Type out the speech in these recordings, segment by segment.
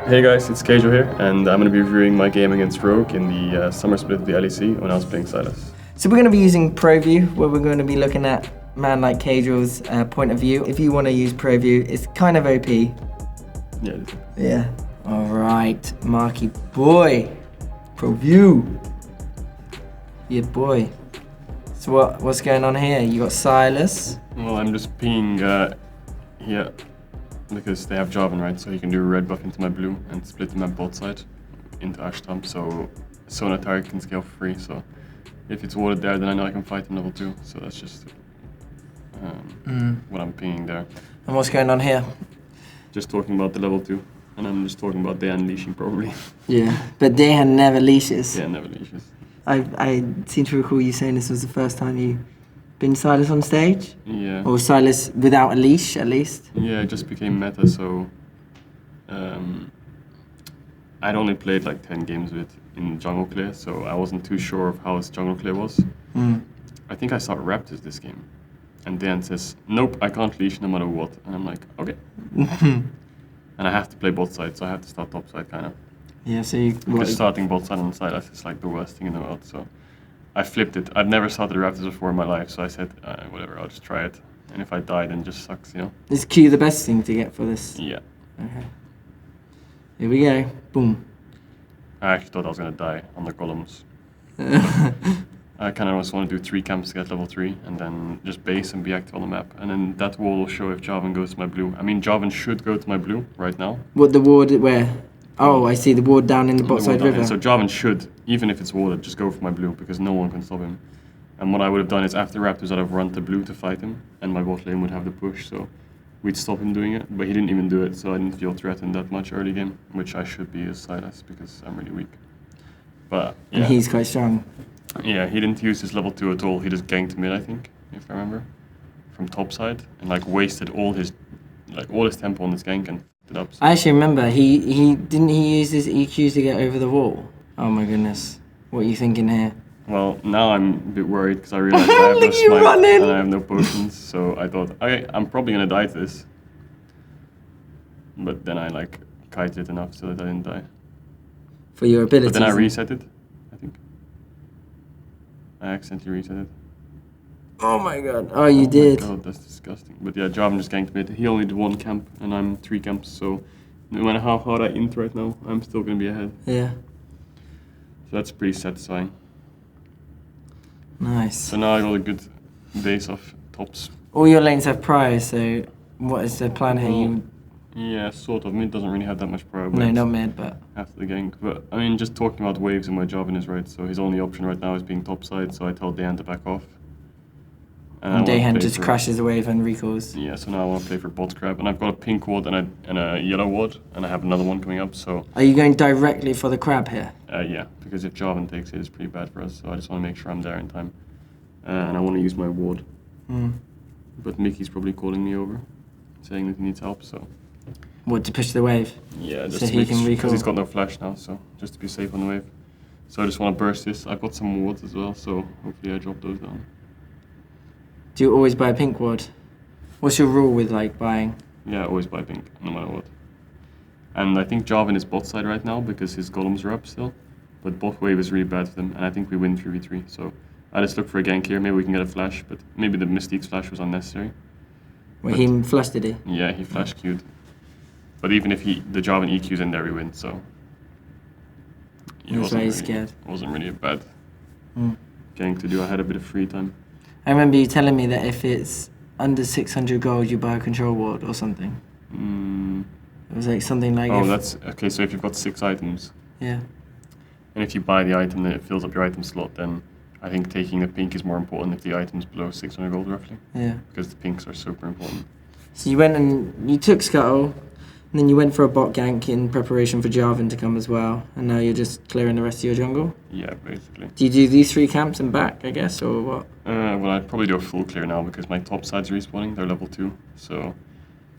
Hey guys, it's Caedrel here, and I'm going to be reviewing my game against Rogue in the summer split of the LEC when I was playing Sylas. So we're going to be using ProView, where we're going to be looking at man like Caedrel's point of view. If you want to use ProView, it's kind of OP. Yeah, it is. Yeah. All right, Marky boy, ProView. Yeah, boy. So what's going on here? You got Sylas. Well, I'm just pinging here because they have Jarvan, right? So he can do a red buff into my blue and split the map both sides into Ashtamp, so Sona target can scale for free. So if it's warded there, then I know I can fight in level 2. So that's just what I'm pinging there. And what's going on here? Just talking about the level 2. And I'm just talking about they unleashing probably. Yeah, but Dehan never leashes. Yeah, never leashes. I seem to recall you saying this was the first time you been Sylas on stage? Yeah. Or Sylas without a leash, at least? Yeah, it just became meta, so I'd only played like 10 games with it in jungle clear, so I wasn't too sure of how his jungle clear was. I think I saw Raptors this game, and Dan says, nope, I can't leash no matter what. And I'm like, okay. And I have to play both sides, so I have to start top side kind of. Yeah, so you... Because starting both side on Sylas is like the worst thing in the world, so I flipped it. I've never started Raptors before in my life, so I said, whatever, I'll just try it. And if I die, then it just sucks, you know? Is Q the best thing to get for this? Yeah. Okay. Here we go. Boom. I actually thought I was going to die on the columns. I kind of just want to do 3 camps to get level 3, and then just base and be active on the map. And then that wall will show if Jarvan goes to my blue. I mean, Jarvan should go to my blue right now. What, the ward, where? Oh, I see the ward down in the bot side river. So Jarvan should, even if it's warded, just go for my blue, because no one can stop him. And what I would have done is after Raptors, I'd have run to blue to fight him, and my bot lane would have the push, so we'd stop him doing it. But he didn't even do it, so I didn't feel threatened that much early game, which I should be as Sylas, because I'm really weak. But yeah. And he's quite strong. Yeah, he didn't use his level 2 at all. He just ganked mid, I think, if I remember, from top side, and like wasted all his tempo on his gank and f***ed it up. So. I actually remember he didn't he use his EQ to get over the wall. Oh my goodness, what are you thinking here? Well, now I'm a bit worried because I realized I have no smite and I have no potions, so I thought, okay, I'm probably gonna die to this. But then I like kited it enough so that I didn't die. For your abilities. But then I reset it, I think. I accidentally reset it. Oh my god. Oh, you did. Oh my god, that's disgusting. But yeah, Jarvan just ganked mid. He only did 1 camp and I'm 3 camps, so no matter how hard I int right now, I'm still gonna be ahead. Yeah. So that's pretty satisfying. Nice. So now I got a good base of tops. All your lanes have priors, so what is the plan here? Yeah, sort of. Mid doesn't really have that much prior. No, not mid, but... After the gank. But, I mean, just talking about waves in my Jarvan is right, so his only option right now is being topside, so I tell Dehan to back off. And Dehan just crashes the wave and recalls. Yeah, so now I want to play for bot crab, and I've got a pink ward and a yellow ward, and I have another one coming up, so... Are you going directly for the crab here? Yeah, because if Jarvan takes it, it's pretty bad for us, so I just want to make sure I'm there in time. And I want to use my ward. But Mickey's probably calling me over, saying that he needs help, so... What, to push the wave? Yeah, just so he can recall. Because he's got no flash now, so just to be safe on the wave. So I just want to burst this. I've got some wards as well, so hopefully I drop those down. Do you always buy a pink ward? What's your rule with like buying? Yeah, I always buy pink, no matter what. And I think Jarvan is bot side right now because his golems are up still. But bot wave is really bad for them, and I think we win 3v3. So I just look for a gank here. Maybe we can get a flash, but maybe the Mystique's flash was unnecessary. Wait, he flashed, did he? Yeah, he flash queued. But even if the Jarvan EQ's in there, we win, so... He was very scared. It wasn't really a bad gank to do. I had a bit of free time. I remember you telling me that if it's under 600 gold, you buy a control ward or something. It was like something like... Oh, that's... Okay, so if you've got 6 items... Yeah. And if you buy the item, then it fills up your item slot, then I think taking the pink is more important if the item's below 600 gold, roughly. Yeah. Because the pinks are super important. So you went and you took Scuttle, and then you went for a bot gank in preparation for Jarvan to come as well, and now you're just clearing the rest of your jungle? Yeah, basically. Do you do these 3 camps and back, I guess, or what? Well, I'd probably do a full clear now because my top side's respawning. They're level 2, so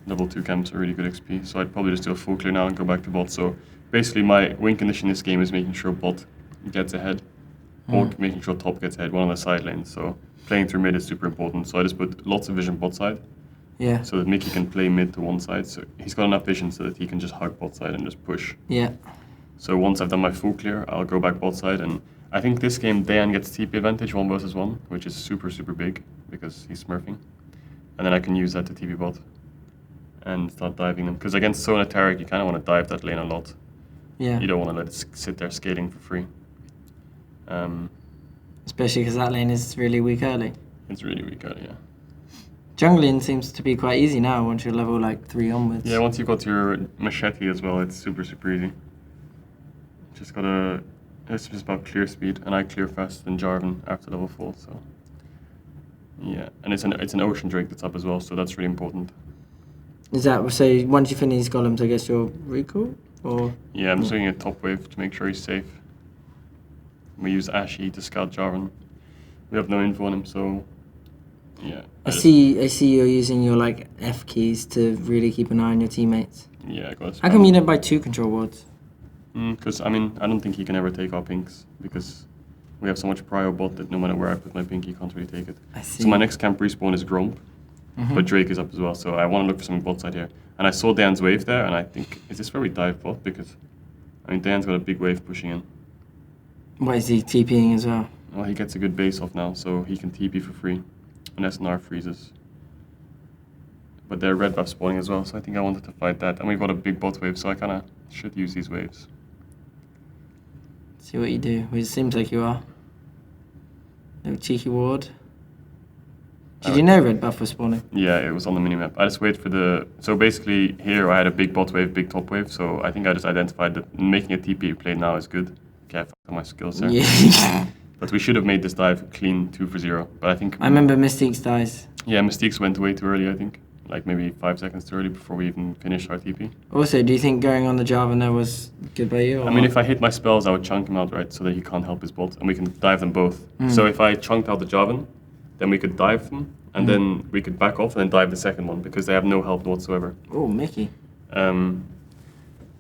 level 2 camps are really good XP. So I'd probably just do a full clear now and go back to bot. So basically my win condition in this game is making sure bot gets ahead, or making sure top gets ahead, one on the side lanes. So playing through mid is super important. So I just put lots of vision bot side, Yeah. so that Mickey can play mid to one side. So he's got enough vision so that he can just hug bot side and just push. Yeah. So once I've done my full clear, I'll go back bot side, and I think this game Dan gets TP advantage 1 versus 1, which is super, super big because he's smurfing. And then I can use that to TP bot and start diving them. Because against Sona Tarek, you kind of want to dive that lane a lot. Yeah. You don't want to let it sit there scaling for free. Especially because that lane is really weak early. It's really weak early, yeah. Jungling seems to be quite easy now once you're level like 3 onwards. Yeah, once you've got your machete as well, it's super, super easy. Just gotta, it's just about clear speed, and I clear faster than Jarvan after level 4, so. Yeah, and it's an ocean drake that's up as well, so that's really important. Is that, so once you finish these golems, I guess you'll recall? Or? Yeah, I'm just doing a top wave to make sure he's safe. We use Ashy to scout Jarvan. We have no info on him, so yeah. I see you're using your like F keys to really keep an eye on your teammates. Yeah, I got. How come you don't buy 2 control wards? Because I mean, I don't think he can ever take our pinks because we have so much prio bot that no matter where I put my pink, he can't really take it. I see. So my next camp respawn is Gromp, but Drake is up as well, so I want to look for something bot side here. And I saw Dan's wave there, and I think, is this where we dive bot? Because, I mean, Dan's got a big wave pushing in. Why is he TPing as well? Well, he gets a good base off now, so he can TP for free, unless Gnar freezes. But they're red buff spawning as well, so I think I wanted to fight that. And we've got a big bot wave, so I kind of should use these waves. See what you do. Well, it seems like you are. Little cheeky ward. Did you know red buff was spawning? Yeah, it was on the minimap. I just wait for the... So basically, here I had a big bot wave, big top wave, so I think I just identified that making a TP play now is good. Okay, I fucked up my skills there. Yeah. But we should have made this dive clean 2 for 0. But I think... I remember Mystique's dies. Yeah, Mystiques went way too early, I think. Like maybe 5 seconds too early before we even finished our TP. Also, do you think going on the Jarvan there was good by you? Or I mean, if I hit my spells, I would chunk him out, right? So that he can't help his bot, and we can dive them both. So if I chunked out the Jarvan, then we could dive them, and then we could back off and then dive the second one, because they have no help whatsoever. Oh, Mickey.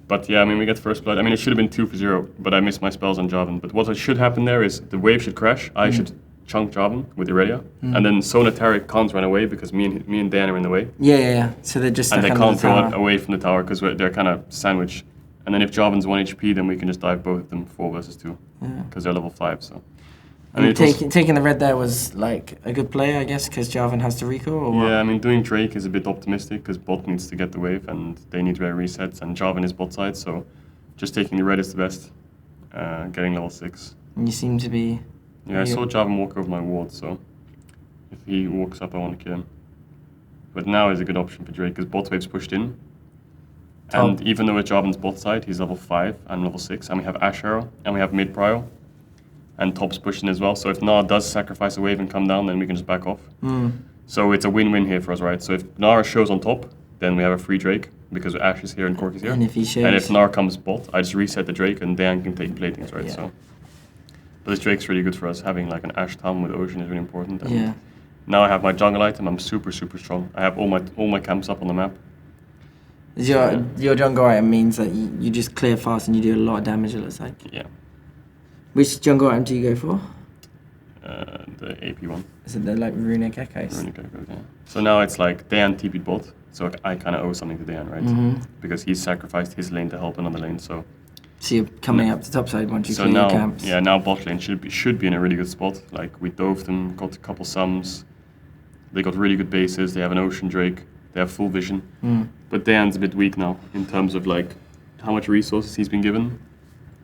But yeah, I mean, we get first blood. I mean, it should have been 2 for 0, but I missed my spells on Jarvan. But what should happen there is the wave should crash. I should chunk Jarvan with Irelia, and then Sona Tarek can't run away because me and Dan are in the way. Yeah. So they're just stuck And they under can't the tower. go away from the tower because they're kind of sandwiched. And then if Jarvan's 1 HP, then we can just dive both of them 4 versus 2 because they're level 5. So. I mean, Taking the red there was like a good play, I guess, because Jarvan has to recall. Or what? Yeah, I mean, doing Drake is a bit optimistic because bot needs to get the wave and they need rare resets, and Jarvan is bot side, so just taking the red is the best. Getting level 6. And you seem to be. Yeah, I saw Jarvan walk over my ward, so if he walks up, I want to kill him. But now is a good option for Drake because bot wave's pushed in. And even though it's Jarvan's bot side, he's level 5 and level 6, and we have Ash Arrow, and we have mid prio, and top's pushed in as well. So if Gnar does sacrifice a wave and come down, then we can just back off. So it's a win-win here for us, right? So if Gnar shows on top, then we have a free Drake because Ash is here and Cork is here. And if he shows. And if Gnar comes bot, I just reset the Drake and Dan can take platings, right? Yeah. So. But this Drake's really good for us. Having like an Ash Tom with Ocean is really important. And now I have my jungle item. I'm super, super strong. I have all my camps up on the map. Your jungle item means that you just clear fast and you do a lot of damage, it looks like. Yeah. Which jungle item do you go for? The AP one. Is it the like runic echoes? Runic echoes, yeah. So now it's like Dan TP bot. So I kind of owe something to Dan, right? Because he's sacrificed his lane to help another lane. So you're coming up to top side once you so clear now, your camps. yeah, now bot lane should be in a really good spot. Like we dove them, got a couple sums. They got really good bases. They have an Ocean Drake. They have full vision. But Dan's a bit weak now in terms of like how much resources he's been given.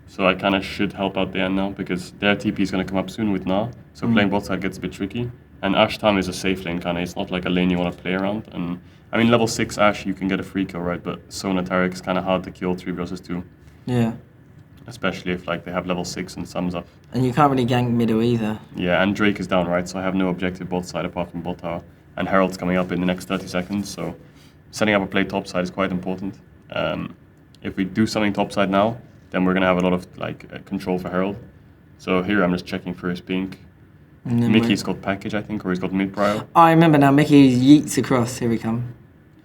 So I kind of should help out Dan now because their TP is going to come up soon with Gnar. So playing bot side gets a bit tricky. And Ash Tam is a safe lane kind of. It's not like a lane you want to play around. And I mean level 6 Ash you can get a free kill, right? But Sona Tarek is kind of hard to kill 3 versus 2. Yeah. Especially if like they have level 6 and sums up. And you can't really gank middle either. Yeah, and Drake is down, right? So I have no objective bot side apart from bot tower. And Herald's coming up in the next 30 seconds, so setting up a play top side is quite important. If we do something top side now, then we're gonna have a lot of like control for Herald. So here I'm just checking for his pink. Mickey's got package, I think, or he's got mid prio. Oh, I remember now. Mickey yeets across. Here we come.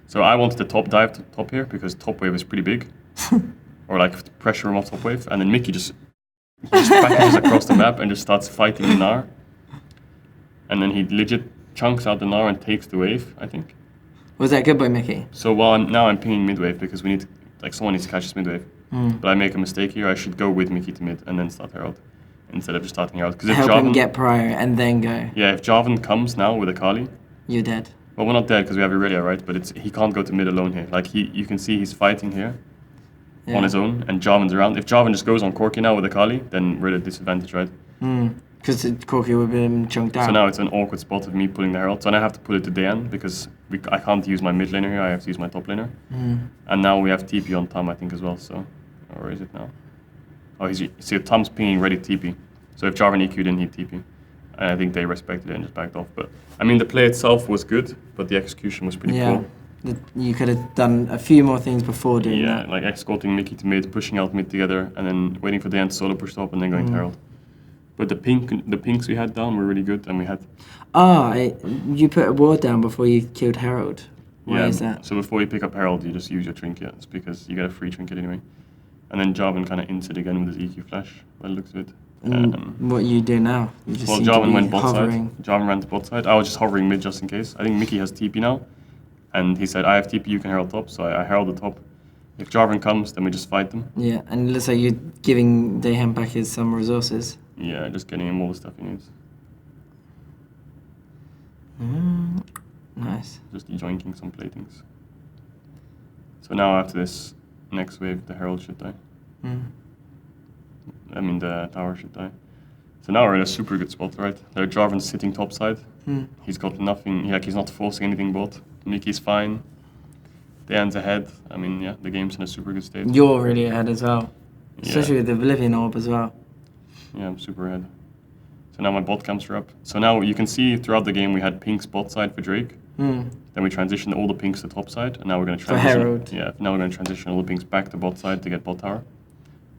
So I wanted the top dive to top here because top wave is pretty big, or like pressure him off top wave, and then Mickey just packages across the map and just starts fighting the Gnar, and then he legit chunks out the Gnar and takes the wave, I think. Was that good by Mickey? So now I'm pinging mid wave because we need someone needs to catch this mid wave. But I make a mistake here. I should go with Mickey to mid and then start Herald instead of just starting Herald. Because if Help Jarvan him get prior and then go. Yeah, if Jarvan comes now with a Kali, You're dead. well, we're not dead because we have Irelia, right? But he can't go to mid alone here. Like you can see he's fighting here on his own, and Jarvan's around. If Jarvan just goes on Corki now with a Kali, then we're at a disadvantage, right? Because Corki would have been chunked out. So now it's an awkward spot of me pulling the Herald. So now I have to pull it to Dayan because I can't use my mid laner here. I have to use my top laner. And now we have TP on Tam, I think, as well. So, or is it now? Oh, see, Tam's pinging ready TP. So if Jarvan EQ'd in, he'd TP. And I think they respected it and just backed off. But I mean, the play itself was good, but the execution was pretty poor. You could have done a few more things before doing that. Yeah, like escorting Mickey to mid, pushing out mid together, and then waiting for Dan to solo push top, and then going to Herald. But the pinks we had down were really good, and we had... you put a ward down before you killed Herald. Why is that? So before you pick up Herald, you just use your trinkets, because you get a free trinket anyway. And then Jarvan kind of inted again with his EQ flash, by the looks of it. What you do now? You just Well, Jarvan went bot side. Jarvan ran to bot side. I was just hovering mid just in case. I think Mickey has TP now. And he said, I have TP, you can Herald top. So I Herald the top. If Jarvan comes, then we just fight them. Yeah, and it looks like you're giving Dahan back some resources. Yeah, just getting him all the stuff he needs. Nice. Just joinking some platings. So now after this next wave, the Herald should die. I mean, the tower should die. So now we're in a super good spot, right? There, Jarvan's sitting topside. He's got nothing, he's not forcing anything bot. Mickey's fine. Dayan's ahead. I mean, yeah, the game's in a super good state. You're really ahead as well. Especially with the Oblivion Orb as well. Yeah, I'm super ahead. So now my bot camps are up. So now you can see throughout the game we had pinks bot side for Drake. Then we transitioned all the pinks to top side, and now we're going to transition. For Herald. Yeah, now we're going to transition all the pinks back to bot side to get bot tower.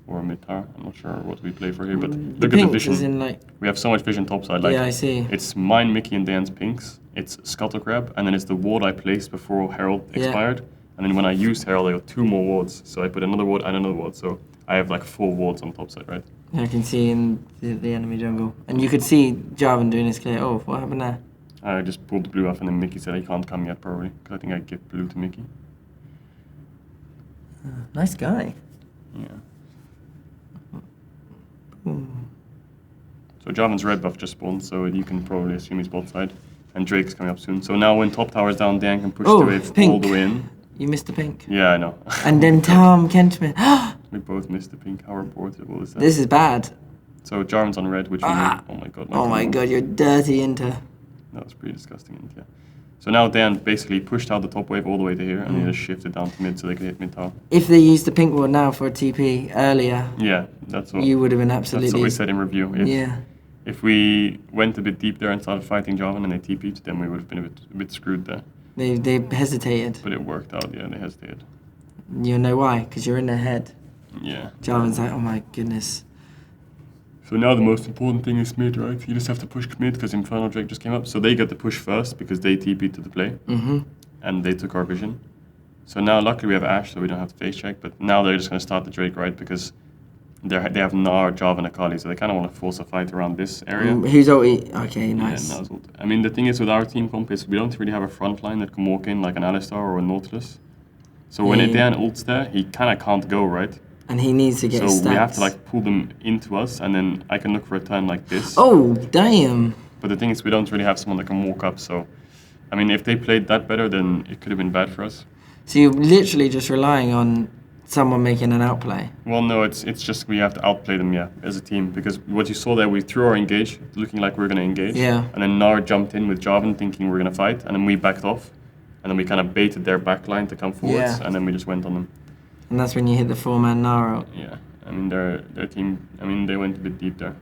Or mid tower. I'm not sure what we play for here, but look at the vision. We have so much vision topside. Like, yeah, I see. It's mine, Mickey, and Dan's pinks. It's Scuttle Crab, and then it's the ward I placed before Herald expired. And then when I used Herald, I got 2 more wards. So I put another ward and another ward. So I have like 4 wards on topside, right? I can see in the enemy jungle. And you could see Jarvan doing his clear. Oh, what happened there? I just pulled the blue off, and then Mickey said he can't come yet, probably. Because I think I give blue to Mickey. Nice guy. Yeah. So Jarvan's red buff just spawned, so you can probably assume he's bot side. And Drake's coming up soon. So now when top tower's down, Dan can push the wave all the way in. You missed the pink. Yeah, I know. And then Tom Kentman. We both missed the pink. How reportable is that? This is bad. So Jarvan's on red, which we need. Oh my god. Oh my god, you're dirty Inter. That was pretty disgusting, yeah. So now Dan basically pushed out the top wave all the way to here, and he just shifted down to mid so they could hit mid tower. If they used the pink ward now for a TP earlier, yeah, that's what you would have been absolutely. That's what we said in review. If we went a bit deep there and started fighting Jarvan and they TP'd, then we would have been a bit screwed there. They hesitated. But it worked out, yeah, they hesitated. You know why? Because you're in their head. Yeah. Jarvan's like, oh my goodness. So now the most important thing is mid, right? You just have to push mid because Infernal Drake just came up. So they get the push first because they TP'd to the play. And they took our vision. So now luckily we have Ashe, so we don't have to face check. But now they're just going to start the Drake, right? Because they have Gnar, Jarvan, and Akali, so they kind of want to force a fight around this area. Who's ulti? Okay, nice. Yeah, I mean, the thing is with our team comp is we don't really have a front line that can walk in like an Alistar or a Nautilus. So when Dan ults there, he kind of can't go, right? And he needs to get his stats. So we have to like pull them into us, and then I can look for a turn like this. Oh, damn. But the thing is we don't really have someone that can walk up, so... I mean, if they played that better, then it could have been bad for us. So you're literally just relying on someone making an outplay? Well, no, it's just we have to outplay them, yeah, as a team. Because what you saw there, we threw our engage, looking like we were going to engage. Yeah. And then Gnar jumped in with Jarvan, thinking we were going to fight. And then we backed off. And then we kind of baited their backline to come forwards. Yeah. And then we just went on them. And that's when you hit the 4-man Gnar out. Yeah. I mean, their team, I mean, they went a bit deep there.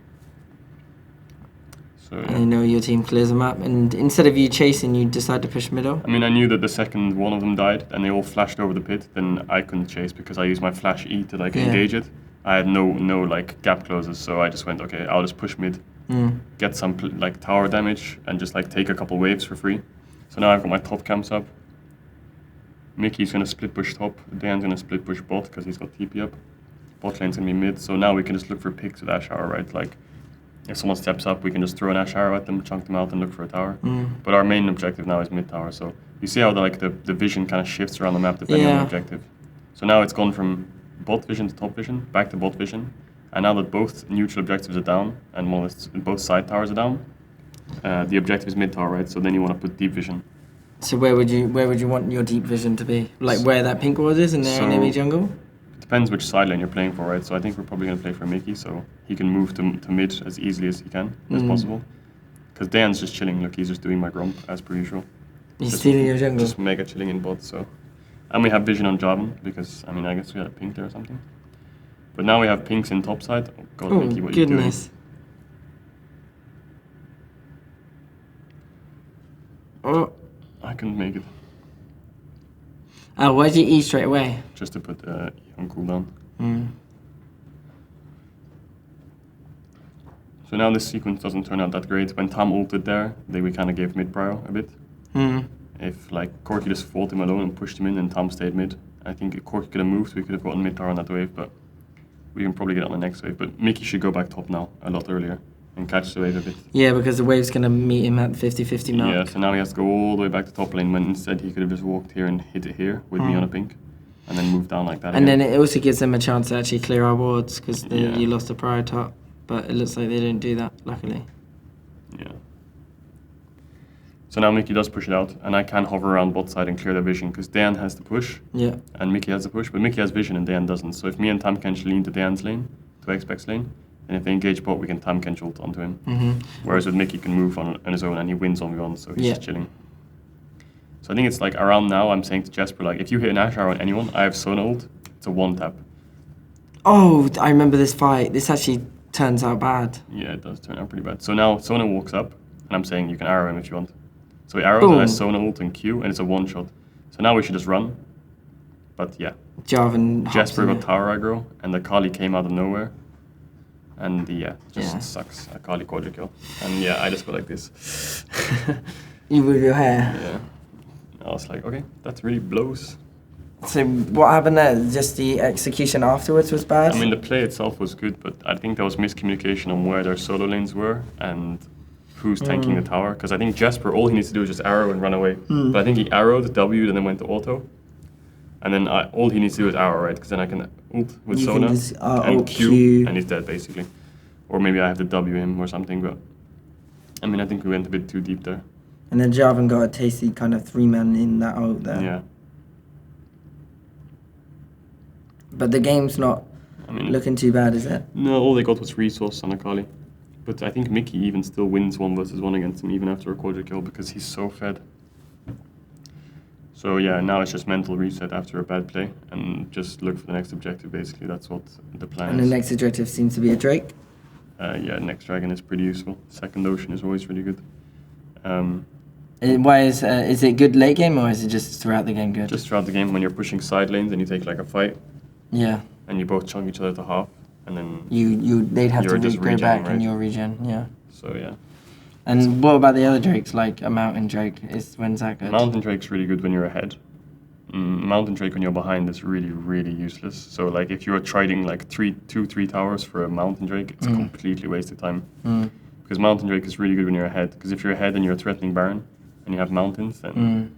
So, yeah. And you know your team clears them up, and instead of you chasing, you decide to push middle? I mean, I knew that the second one of them died, and they all flashed over the pit, then I couldn't chase because I used my flash E to like engage it. I had no like gap closes, so I just went, okay, I'll just push mid, get some like tower damage, and just like take a couple waves for free. So now I've got my top camps up. Mickey's gonna split push top, Dan's gonna split push bot because he's got TP up. Bot lane's gonna be mid, so now we can just look for picks with Ash Hour, right? Like, if someone steps up, we can just throw an Ash Arrow at them, chunk them out, and look for a tower. But our main objective now is mid tower. So you see how the vision kind of shifts around the map depending on the objective. So now it's gone from bot vision to top vision, back to bot vision. And now that both neutral objectives are down and both side towers are down, the objective is mid tower, right? So then you want to put deep vision. So where would you want your deep vision to be? Like where that pink ward is in the enemy jungle? It depends which side lane you're playing for, right? So I think we're probably going to play for Mickey, so he can move to mid as easily as he can, as possible. Because Dan's just chilling. Look, he's just doing my grump as per usual. He's just, stealing your jungle. Just mega chilling in bot. So, and we have vision on Jarvan because I mean I guess we had a pink there or something. But now we have pinks in top side. Oh God, Mickey, what are you doing? Oh. I couldn't make it. Oh, why'd you E straight away? Just to put E on cooldown. So now this sequence doesn't turn out that great. When Tam ulted there, we kind of gave mid prio a bit. If like Corki just fought him alone and pushed him in and Tam stayed mid, I think if Corki could have moved, we could have gotten mid tower on that wave, but we can probably get on the next wave. But Mickey should go back top now a lot earlier and catch the wave a bit. Yeah, because the wave's going to meet him at the 50-50 mark. Yeah, so now he has to go all the way back to top lane when instead he could have just walked here and hit it here with me on a pink and then moved down like that And again. then it also gives them a chance to actually clear our wards because you lost a prior top. But it looks like they didn't do that, luckily. Yeah. So now Mickey does push it out, and I can hover around bot side and clear their vision, because Dan has the push, and Mickey has the push, but Mickey has vision and Dan doesn't. So if me and Tam Kench lean to Dan's lane, to Xpec's lane, and if they engage bot, we can Tam Kench ult onto him. Whereas with Mickey, can move on his own, and he wins on one, so he's just chilling. So I think it's like around now, I'm saying to Jesper, like, if you hit an Ash Arrow on anyone, I have Sona ult, it's a one tap. Oh, I remember this fight. This actually turns out bad. Yeah, it does turn out pretty bad. So now Sona walks up, and I'm saying you can arrow him if you want. So he arrows and I Sona ult and Q, and it's a one shot. So now we should just run. But yeah. Jesper got tower aggro, and the Kali came out of nowhere. And just sucks. A Kali quadra kill. And yeah, I just go like this. You with your hair? Yeah. I was like, okay, that really blows. So what happened there? Just the execution afterwards was bad? I mean, the play itself was good, but I think there was miscommunication on where their solo lanes were and who's tanking the tower. Because I think Jesper, all he needs to do is just arrow and run away. But I think he arrowed, W'd, and then went to auto. And then all he needs to do is arrow, right? Because then I can ult with Sona and Q, and he's dead, basically. Or maybe I have to W him or something, but I mean, I think we went a bit too deep there. And then Jarvan got a tasty kind of 3-man in that ult there. Yeah. But the game's not looking too bad, is it? No, all they got was resource on Akali. But I think Mickey even still wins 1 versus 1 against him, even after a quadra kill, because he's so fed. So yeah, now it's just mental reset after a bad play, and just look for the next objective, basically. That's what the plan is. And the next objective seems to be a Drake? Yeah, next dragon is pretty useful. Second ocean is always really good. Why is it good late game, or is it just throughout the game good? Just throughout the game, when you're pushing side lanes and you take like a fight. Yeah. And you both chunk each other to half, and then they'd have to go back right? in your regen, yeah. So yeah. And what about the other drakes, like a mountain drake? When's that good? Mountain drake's really good when you're ahead. Mountain drake when you're behind is really, really useless. So like if you're trading like 2-3 towers for a mountain drake, it's completely wasted time. Because mountain drake is really good when you're ahead. Because if you're ahead and you're a threatening baron and you have mountains, then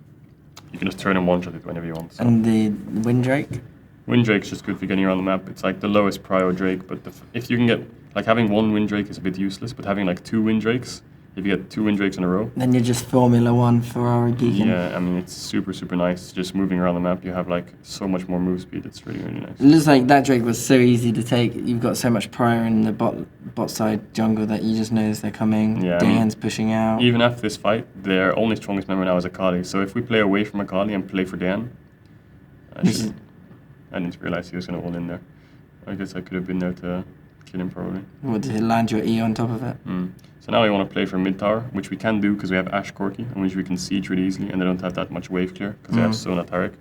you can just turn and one-shot it whenever you want. So. And the wind drake? Wind drake's just good for getting around the map. It's like the lowest prio drake, but if you can get like having 1 wind drake is a bit useless, but having like 2 wind drakes. If you get 2 wind drakes in a row, then you're just Formula 1 Ferrari beacon. Yeah, I mean, it's super, super nice. Just moving around the map, you have like so much more move speed. It's really, really nice. It looks like that drake was so easy to take. You've got so much prior in the bot side jungle that you just notice they're coming. Yeah, Dan's pushing out. Even after this fight, their only strongest member now is Akali. So if we play away from Akali and play for Dan, I didn't realize he was going to all in there. I guess I could have been there to kill him probably. What, did it land your E on top of it? So now we want to play for mid tower, which we can do because we have Ashe Corki, and which we can siege really easily, and they don't have that much wave clear because they have Sona Tarek.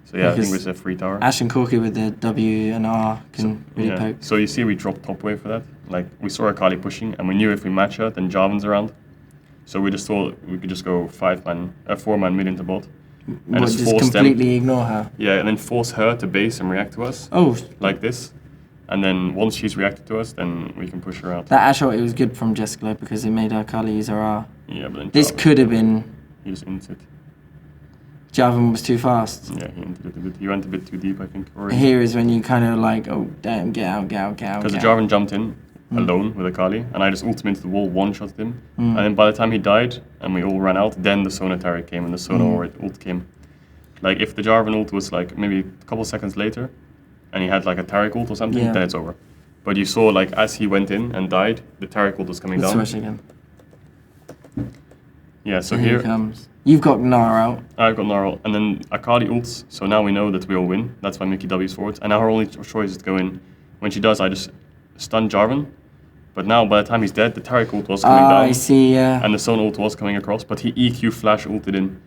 So yeah, I think it's a free tower. Ashe and Corki with the W and R can really poke. So you see we dropped top wave for that. Like we saw Akali pushing, and we knew if we match her, then Jarvan's around. So we just thought we could just go 4-man mid into bot. And just completely ignore her? Yeah, and then force her to base and react to us. Oh. Like this. And then once she's reacted to us, then we can push her out. That Ash ult, it was good from Jessica because it made our Kali use her R. Yeah, but then This Jarvan- could have been... He just ints it. Jarvan was too fast. Yeah, he inted it a bit. He went a bit too deep, I think. Already. Here is when you kind of like, oh damn, get out, get out, get out. Because the get out. Jarvan jumped in alone with Akali, and I just ulted him into the wall, one-shot him. Mm. And then by the time he died, and we all ran out, then the Sona turret came, and the Sona ult came. Like, if the Jarvan ult was like maybe a couple seconds later, and he had like a Taric ult or something, then it's over. But you saw, like, as he went in and died, the Taric ult was coming Let's down. switch again. Yeah, so Here here... he comes. You've got Gnar out. I've got Gnarl, and then Akali ults, so now we know that we'll win. That's why Mickey W's forward. And now her only choice is to go in. When she does, I just stun Jarvan. But now, by the time he's dead, the Taric ult was coming down. I see, yeah. And the Sona ult was coming across, but he EQ flash ulted in,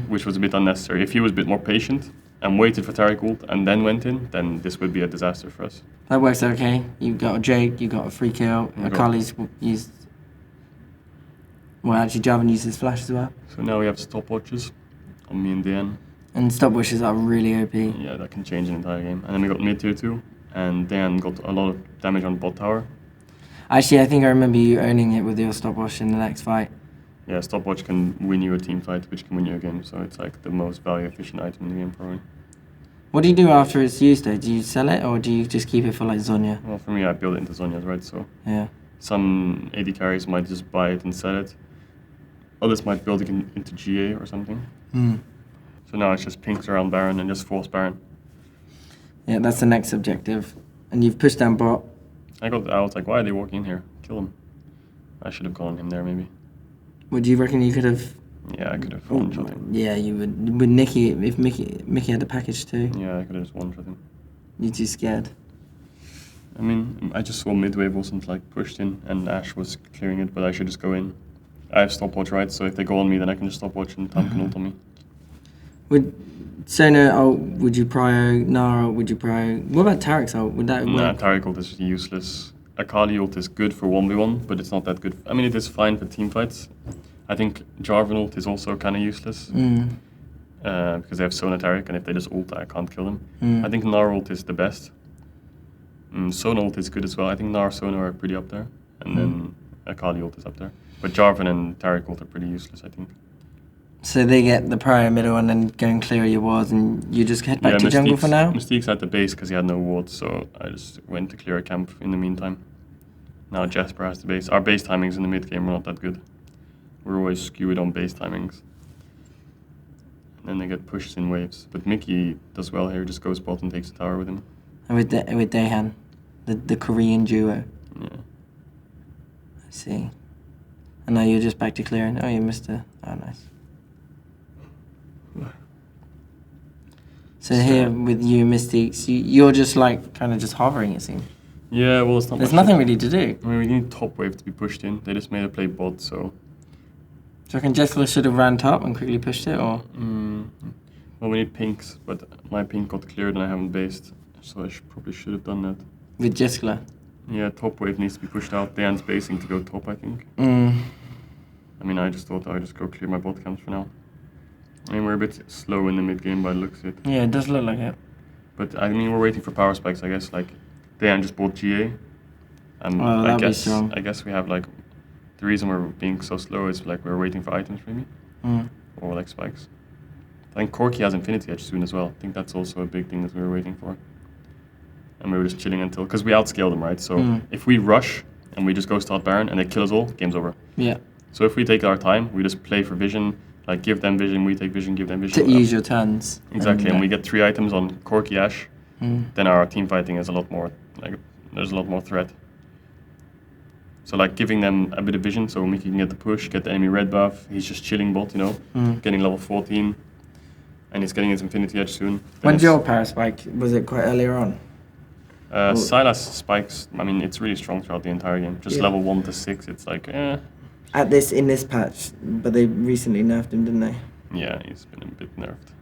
which was a bit unnecessary. If he was a bit more patient and waited for Taric ult and then went in, then this would be a disaster for us. That works okay. You got a Drake, you got a free kill. Akali's used... Well, actually, Jarvan uses flash as well. So now we have stopwatches on me and Dan. And stopwatches are really OP. Yeah, that can change an entire game. And then we got mid tier 2, and Dan got a lot of damage on bot tower. Actually, I think I remember you owning it with your stopwatch in the next fight. Yeah, stopwatch can win you a team fight, which can win you a game, so it's like the most value efficient item in the game probably. What do you do after it's used though? Do you sell it or do you just keep it for like Zonya? Well, for me, I build it into Zonya's, right? So Yeah. some AD carries might just buy it and sell it. Others might build it into GA or something. So now it's just pinks around Baron and just force Baron. Yeah, that's the next objective. And you've pushed down bot. I was like, why are they walking in here? Kill them. I should have gone him there maybe. Would you reckon you could have? Yeah, I could have one-shot him. Yeah, you would. With Nikki, if Mickey had the package too. Yeah, I could have just one-shot him. You're too scared. I mean, I just saw mid wave wasn't like pushed in and Ashe was clearing it, but I should just go in. I have stopwatch, right? So if they go on me, then I can just stopwatch and Tom can ult on me. Would Sona ult? Would you prio Nara? Would you prio? What about Tarek's ult? Would that Nah, work? Taric ult is useless. Akali ult is good for 1v1, but it's not that good. I mean, it is fine for team fights. I think Jarvan ult is also kind of useless because they have Sona Taric, and if they just ult, I can't kill them. I think Nara ult is the best. Sona ult is good as well. I think Nara Sona are pretty up there, and then Akali ult is up there. But Jarvan and Taric ult are pretty useless, I think. So they get the prio middle and then go and clear your wards, and you just head back to jungle for now. Mystique's at the base because he had no wards, so I just went to clear a camp in the meantime. Now Jasper has the base. Our base timings in the mid game were not that good. We're always skewed on base timings. And then they get pushed in waves. But Mickey does well here, just goes bot and takes the tower with him. And with Daehan, the Korean duo. Yeah. I see. And now you're just back to clearing. Oh, you missed a... Oh, nice. So here with you, Mystiques, you're just like kind of just hovering, it seems. Yeah, well, it's not There's much nothing really to do. I mean, we need top wave to be pushed in. They just made it play bot, so... Do you reckon Jessica should have ran top and quickly pushed it, or...? Well, we need pinks, but my pink got cleared and I haven't based, so I probably should have done that. With Jessica? Yeah, top wave needs to be pushed out. Dan's basing to go top, I think. I mean, I just thought I'd just go clear my bot camps for now. I mean, we're a bit slow in the mid game by the looks of it. Yeah, it does look like it. But I mean, we're waiting for power spikes, I guess. Like, Dan just bought GA. And Oh, that'd be strong. I guess we have like, the reason we're being so slow is like we're waiting for items maybe. Or like spikes. I think Corki has Infinity Edge soon as well. I think that's also a big thing that we were waiting for. And we were just chilling until, because we outscale them, right? So if we rush and we just go start Baron and they kill us all, game's over. Yeah. So if we take our time, we just play for vision, like give them vision, we take vision, give them vision. To ease your turns. Exactly, and we get 3 items on Corki Ashe, then our team fighting is a lot more, like, there's a lot more threat. So like giving them a bit of vision so Mickey can get the push, get the enemy red buff, he's just chilling bot, you know, getting level 14, and he's getting his Infinity Edge soon. When's your power spike? Was it quite earlier on? Sylas spikes, I mean, it's really strong throughout the entire game. Just level 1 to 6, it's like, In this patch, but they recently nerfed him, didn't they? Yeah, he's been a bit nerfed.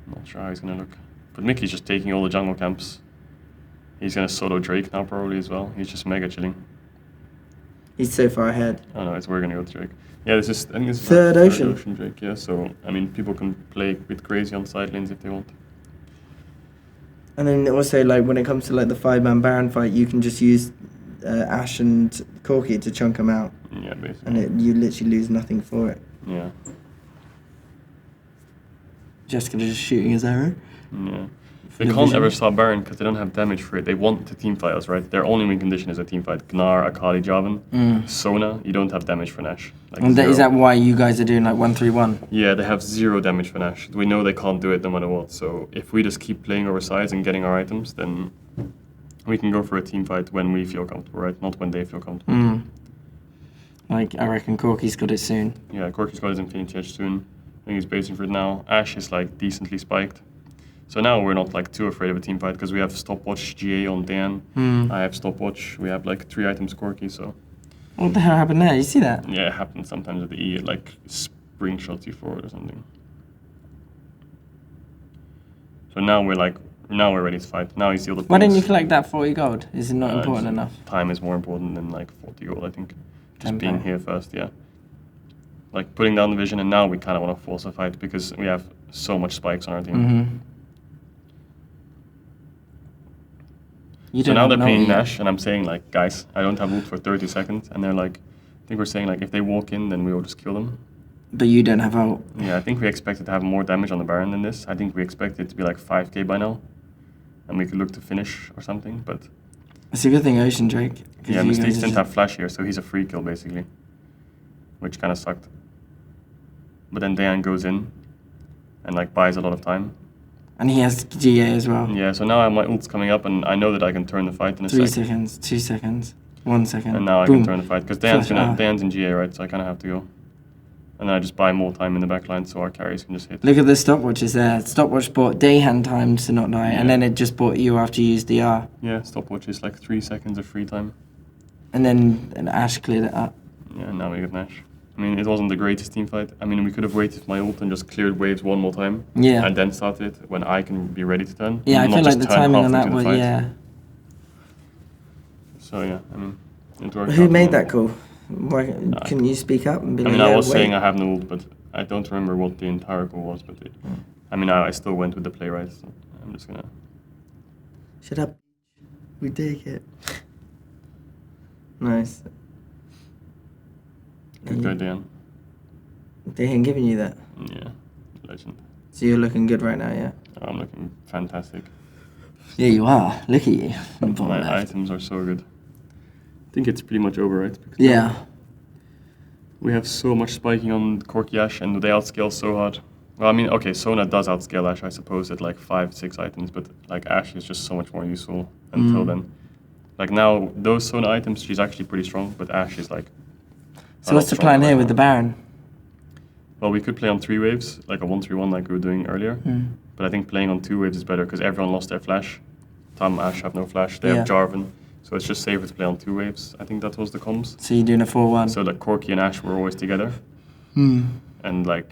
Not sure how he's gonna look. But Mickey's just taking all the jungle camps. He's gonna solo Drake now probably as well. He's just mega chilling. He's so far ahead. Oh no, we're gonna go to Drake. Yeah, I think this is Third Ocean Drake, yeah, so I mean people can play a bit crazy on side lanes if they want. And then also, like, when it comes to, like, the 5-man Baron fight, you can just use Ash and Corki to chunk them out. Yeah, basically. And you literally lose nothing for it. Yeah. Jessica just shooting his arrow. Yeah. They can't ever stop Baron because they don't have damage for it. They want to teamfight us, right? Their only win condition is a teamfight. Gnar, Akali, Jarvan. Sona, you don't have damage for Nash. Like And is that why you guys are doing, like, 1-3-1? Yeah, they have 0 damage for Nash. We know they can't do it no matter what. So if we just keep playing our sides and getting our items, then we can go for a teamfight when we feel comfortable, right? Not when they feel comfortable. Like, I reckon Corki's got it soon. Yeah, Corki's got his Infinity Edge soon. I think he's basing for it now. Ash is, like, decently spiked. So now we're not like too afraid of a team fight because we have stopwatch GA on Dan. I have stopwatch. We have like 3 items Corki. So what the hell happened there? You see that? yeah, it happens sometimes with the E. It like spring shots you forward or something. So now we're ready to fight. Now you see all the. Why didn't you collect that 40 gold? Is it not important enough? Time is more important than like 40 gold. I think just 10 being pound. here first. Yeah. Like putting down the vision, and now we kind of want to force a fight because we have so much spikes on our team. So now they're playing Nash, and I'm saying like, guys, I don't have ult for 30 seconds, and they're like, I think we're saying like, if they walk in, then we will just kill them. But you don't have ult. Yeah, I think we expected to have more damage on the Baron than this. I think we expected it to be like 5k by now, and we could look to finish or something, but... It's a good thing Ocean Drake. Yeah, Mistakes didn't have flash here, so he's a free kill basically, which kind of sucked. But then Dayan goes in, and like buys a lot of time. And he has GA as well. Yeah, so now my ult's coming up, and I know that I can turn the fight in a 3 sec. seconds, 2 seconds, 1 second. And now Boom. I can turn the fight, because Dayan's in GA, right? So I kind of have to go. And then I just buy more time in the backline, so our carries can just hit. Look at the stopwatches there. Stopwatch bought Dayhand time to not die, and then it just bought you after you used DR. Yeah, stopwatch is like 3 seconds of free time. And then Ash cleared it up. Yeah, now we get Nash. I mean, it wasn't the greatest team fight. I mean, we could have waited for my ult and just cleared waves one more time. Yeah. And then started it when I can be ready to turn. Yeah, I not feel like just the turn timing on halfway that through was, the fight. yeah. So yeah, I mean, it worked Who out made well. that call? Why, can you speak up and be I like, mean, yeah, I was wait. saying I have no ult, but I don't remember what the entire call was. But I mean, I still went with the play, right? So I'm just gonna... Shut up. We take it. Nice. Good guy, Dan. They ain't giving you that. Yeah, legend. So you're looking good right now, yeah? I'm looking fantastic. Yeah, you are. Look at you. My items are so good. I think it's pretty much over, right? Because Yeah. we have so much spiking on Corki Ash, and they outscale so hard. Well, I mean, okay, Sona does outscale Ash, I suppose, at like 5-6 items, but like Ash is just so much more useful until then. Like now, those Sona items, she's actually pretty strong, but Ash is like... So what's the plan here with the Baron? Well, we could play on 3 waves, like a 1-3-1 like we were doing earlier. But I think playing on 2 waves is better because everyone lost their flash. Tam, Ash have no flash. They have Jarvan. So it's just safer to play on 2 waves. I think that was the comms. So you're doing a 4-1? So like Corki and Ash were always together. And like,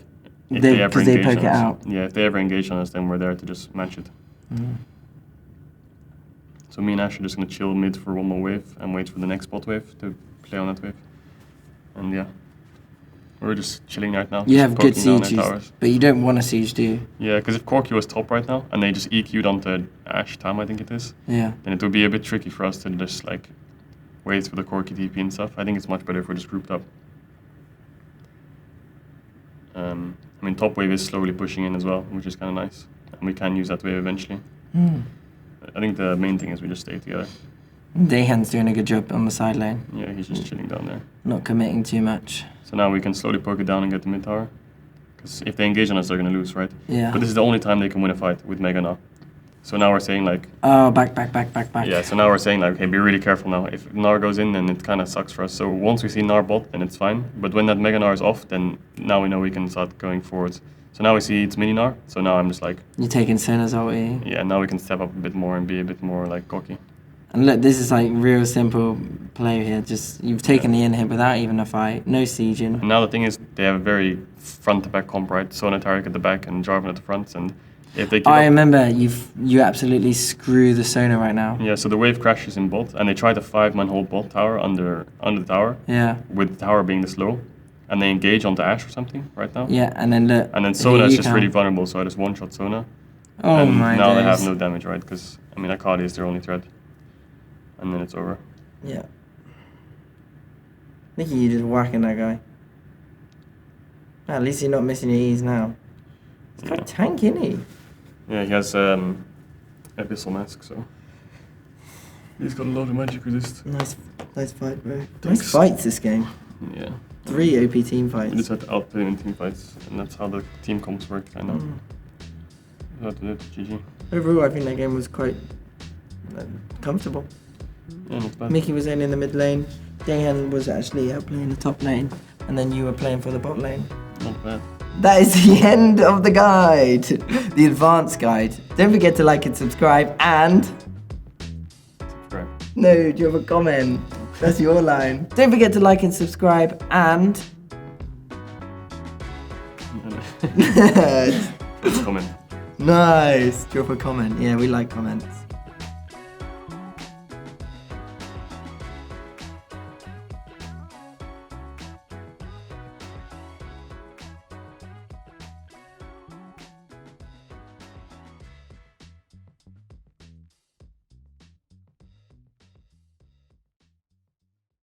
if they ever Because they engage poke on it us, out. yeah, if they ever engage on us, then we're there to just match it. So me and Ash are just gonna chill mid for one more wave and wait for the next bot wave to play on that wave. And yeah, we're just chilling right now. You just have good poking down their sieges, towers. but you don't want a siege, do you? Yeah, because if Corki was top right now and they just EQ'd onto Ash Tam, I think it is, Yeah. then it would be a bit tricky for us to just like wait for the Corki TP and stuff. I think it's much better if we're just grouped up. I mean, top wave is slowly pushing in as well, which is kind of nice. And we can use that wave eventually. I think the main thing is we just stay together. Dayhand's doing a good job on the side lane. Yeah, he's just chilling down there. Not committing too much. So now we can slowly poke it down and get the mid tower. Because if they engage on us, they're going to lose, right? Yeah. But this is the only time they can win a fight with Mega now. So now we're saying like... Oh, back. Yeah, so now we're saying like, okay, be really careful now. If Gnar goes in, then it kind of sucks for us. So once we see Gnar bot, then it's fine. But when that Mega Gnar is off, then now we know we can start going forwards. So now we see it's mini Gnar. So now I'm just like... You're taking Senna's ulti. Yeah, now we can step up a bit more and be a bit more like cocky. And look, this is like real simple play here. Just you've taken the in hit without even a fight, no sieging. And now the thing is, they have a very front-to-back comp, right? Sona Taric at the back and Jarvan at the front, and if they keep I up, remember you absolutely screw the Sona right now. yeah, so the wave crashes in bot, and they try to 5-man hold bot tower under the tower, Yeah. with the tower being the slow, and they engage onto Ash or something right now. Yeah, and then look. And then Sona is you just come. really vulnerable, so I just one-shot Sona. Oh and my now they days. have no damage, right? Because, I mean, Akali is their only threat. And then it's over. Yeah. Nicky, you just whacking that guy. At least you're not missing your E's now. He's quite tanky, isn't he? Yeah, he has Abyssal Mask, so... He's got a lot of magic resist. Nice fight, bro. Nice Thanks. fights this game. Yeah. 3 OP team We just fights. had to outplay him in team fights, and that's how the team comps work, kind of. So that's it, GG. Overall, I think that game was quite comfortable. Yeah, not bad. Mickey was in the mid lane. Dahan was actually playing the top lane. And then you were playing for the bot lane. Not bad. That is the end of the guide. The advanced guide. Don't forget to like and subscribe and... Subscribe. No, do you have a comment? That's your line. Don't forget to like and subscribe and... Comment. Nice. Drop a comment. Yeah, we like comments.